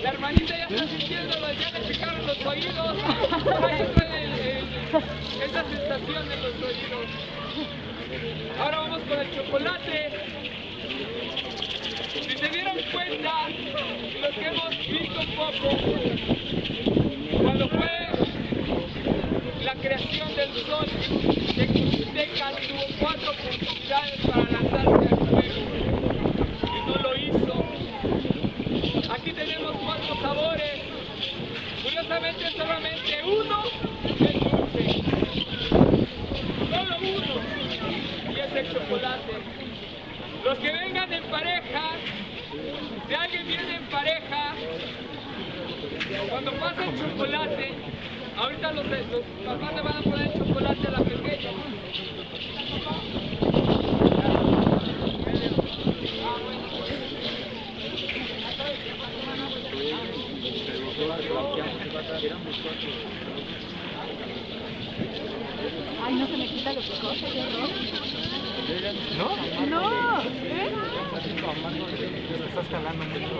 La hermanita ya está sintiéndolo, ya le picaron los oídos. Ahí esa sensación en los oídos. Ahora vamos con el chocolate. Si se dieron cuenta, los que hemos visto un poco, cuando fue la creación del sol, Texas tuvo 4 oportunidades para lanzarse al fuego y no lo hizo. Aquí tenemos 4 sabores. Curiosamente solamente uno es dulce. Solo uno. Y es el chocolate. Los que vengan en pareja, si alguien viene en pareja, cuando pasa el chocolate, ahorita los papás le van a poner el chocolate a la pequeña. Ay, no se me quita lo picoso, qué horror. ¿No? No, ¿eh? Estás jalando mucho.